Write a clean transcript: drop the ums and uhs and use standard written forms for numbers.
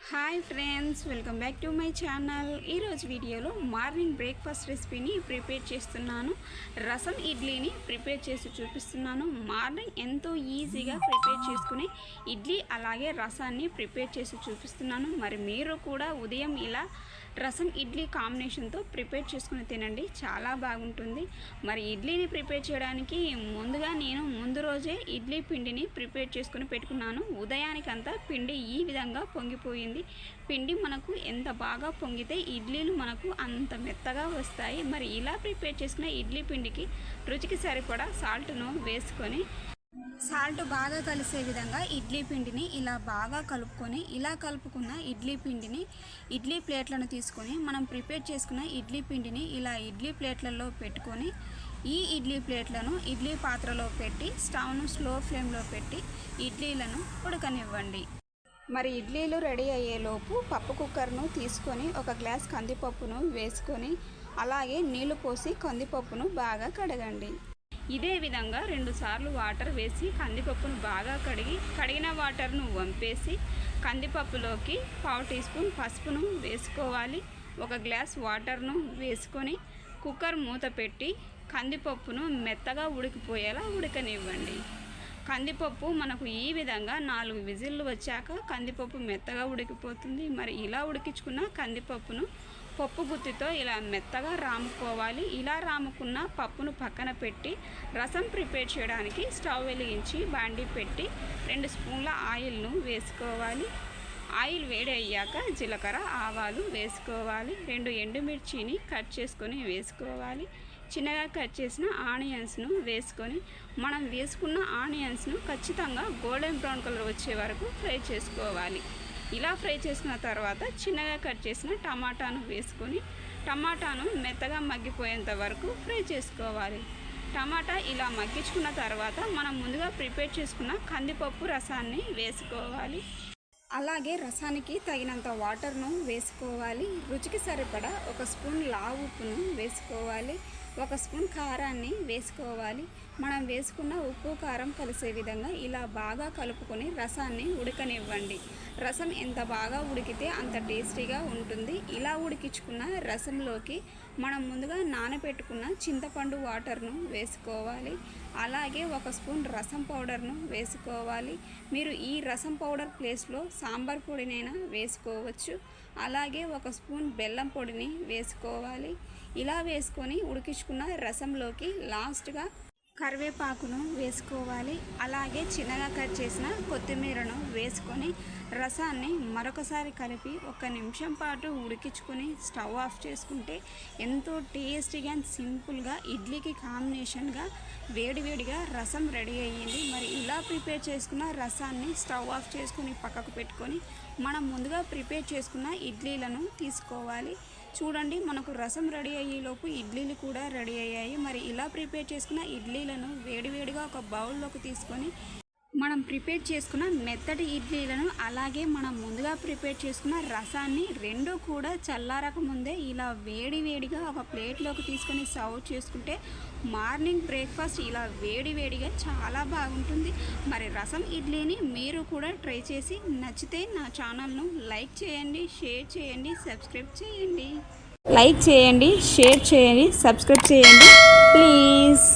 Hi friends, welcome back to my channel. ఈరోజు వీడియోలో morning breakfast రెసిపీని ప్రిపేర్ చేస్తున్నాను. రసం ఇడ్లీని ప్రిపేర్ చేసి చూపిస్తున్నాను. మార్నింగ్ ఎంతో ఈజీగా ప్రిపేర్ చేసుకునే ఇడ్లీ అలాగే రసాన్ని ప్రిపేర్ చేసి చూపిస్తున్నాను. మరి మీరు కూడా ఉదయం ఇలా రసం ఇడ్లీ కాంబినేషన్తో ప్రిపేర్ చేసుకుని తినండి, చాలా బాగుంటుంది. మరి ఇడ్లీని ప్రిపేర్ చేయడానికి ముందుగా నేను ముందు రోజే ఇడ్లీ పిండిని ప్రిపేర్ చేసుకుని పెట్టుకున్నాను. ఉదయానికంతా పిండి ఈ విధంగా పొంగిపోయింది. పిండి మనకు ఎంత బాగా పొంగితే ఇడ్లీలు మనకు అంత మెత్తగా వస్తాయి. మరి ఇలా ప్రిపేర్ చేసుకున్న ఇడ్లీ పిండికి రుచికి సరిపడా సాల్ట్ను వేసుకొని సాల్ట్ బాగా కలిసే విధంగా ఇడ్లీ పిండిని ఇలా బాగా కలుపుకొని, ఇలా కలుపుకున్న ఇడ్లీ పిండిని ఇడ్లీ ప్లేట్లను తీసుకొని మనం ప్రిపేర్ చేసుకున్న ఇడ్లీ పిండిని ఇలా ఇడ్లీ ప్లేట్లలో పెట్టుకొని, ఈ ఇడ్లీ ప్లేట్లను ఇడ్లీ పాత్రలో పెట్టి స్టవ్ను స్లో ఫ్లేమ్లో పెట్టి ఇడ్లీలను ఉడకనివ్వండి. మరి ఇడ్లీలు రెడీ అయ్యేలోపు పప్పు కుక్కర్ను తీసుకొని ఒక గ్లాస్ కందిపప్పును వేసుకొని అలాగే నీళ్లు పోసి కందిపప్పును బాగా కడగండి. ఇదే విధంగా 2 సార్లు వాటర్ వేసి కందిపప్పును బాగా కడిగిన వాటర్ను వంపేసి కందిపప్పులోకి 1/2 టీ స్పూన్ పసుపును వేసుకోవాలి. 1 గ్లాస్ వాటర్ను వేసుకొని కుక్కర్ మూత పెట్టి కందిపప్పును మెత్తగా ఉడికిపోయేలా ఉడకనివ్వండి. కందిపప్పు మనకు ఈ విధంగా 4 విజిల్లు వచ్చాక కందిపప్పు మెత్తగా ఉడికిపోతుంది. మరి ఇలా ఉడికించుకున్న కందిపప్పును పప్పు గుత్తితో ఇలా మెత్తగా రాముకోవాలి. ఇలా రాముకున్న పప్పును పక్కన పెట్టి రసం ప్రిపేర్ చేయడానికి స్టవ్ వెలిగించి బాండీ పెట్టి 2 స్పూన్ల ఆయిల్ను వేసుకోవాలి. ఆయిల్ వేడి అయ్యాక జీలకర్ర, ఆవాలు వేసుకోవాలి. 2 ఎండుమిర్చిని కట్ చేసుకొని వేసుకోవాలి. చిన్నగా కట్ చేసిన ఆనియన్స్ను వేసుకొని మనం వేసుకున్న ఆనియన్స్ను ఖచ్చితంగా గోల్డెన్ బ్రౌన్ కలర్ వచ్చే వరకు ఫ్రై చేసుకోవాలి. ఇలా ఫ్రై చేసుకున్న తర్వాత చిన్నగా కట్ చేసిన టమాటాను వేసుకొని టమాటాను మెత్తగా మగ్గిపోయేంత వరకు ఫ్రై చేసుకోవాలి. టమాటా ఇలా మగ్గించుకున్న తర్వాత మనం ముందుగా ప్రిపేర్ చేసుకున్న కందిపప్పు రసాన్ని వేసుకోవాలి. అలాగే రసానికి తగినంత వాటర్ను వేసుకోవాలి. రుచికి సరిపడా 1 స్పూన్ లావు ఉప్పును వేసుకోవాలి. 1 స్పూన్ కారాన్ని వేసుకోవాలి. మనం వేసుకున్న ఉప్పు కారం కలిసే విధంగా ఇలా బాగా కలుపుకొని రసాన్ని ఉడకనివ్వండి. రసం ఎంత బాగా ఉడికితే అంత టేస్టీగా ఉంటుంది. ఇలా ఉడికించుకున్న రసంలోకి మనం ముందుగా నానబెట్టుకున్న చింతపండు వాటర్ను వేసుకోవాలి. అలాగే 1 స్పూన్ రసం పౌడర్ను వేసుకోవాలి. మీరు ఈ రసం పౌడర్ ప్లేస్లో సాంబార్ పొడినైనా వేసుకోవచ్చు. అలాగే 1 స్పూన్ బెల్లం పొడిని వేసుకోవాలి. ఇలా వేసుకొని ఉడికించుకున్న రసంలోకి లాస్ట్గా కరివేపాకును వేసుకోవాలి. అలాగే చిన్నగా కట్ చేసిన కొత్తిమీరను వేసుకొని రసాన్ని మరొకసారి కలిపి 1 నిమిషం పాటు ఉడికించుకొని స్టవ్ ఆఫ్ చేసుకుంటే ఎంతో టేస్టీగా అండ్ సింపుల్గా ఇడ్లీకి కాంబినేషన్గా వేడివేడిగా రసం రెడీ అయ్యింది. మరి ఇలా ప్రిపేర్ చేసుకున్న రసాన్ని స్టవ్ ఆఫ్ చేసుకుని పక్కకు పెట్టుకొని మనం ముందుగా ప్రిపేర్ చేసుకున్న ఇడ్లీలను తీసుకోవాలి. చూడండి, మనకు రసం రెడీ అయ్యేలోపు ఇడ్లీలు కూడా రెడీ అయ్యాయి. మరి ఇలా ప్రిపేర్ చేసుకున్న ఇడ్లీలను వేడివేడిగా ఒక బౌల్లోకి తీసుకొని మనం ప్రిపేర్ చేసుకున్న మెత్తటి ఇడ్లీలను అలాగే మనం ముందుగా ప్రిపేర్ చేసుకున్న రసాన్ని రెండు కూడా చల్లారక ముందే ఇలా వేడివేడిగా ఒక ప్లేట్లోకి తీసుకొని సర్వ్ చేసుకుంటే మార్నింగ్ బ్రేక్ఫాస్ట్ ఇలా వేడివేడిగా చాలా బాగుంటుంది. మరి రసం ఇడ్లీని మీరు కూడా ట్రై చేసి నచ్చితే నా ఛానల్ను లైక్ చేయండి, షేర్ చేయండి, సబ్స్క్రైబ్ చేయండి. లైక్ చేయండి, షేర్ చేయండి, సబ్స్క్రైబ్ చేయండి ప్లీజ్.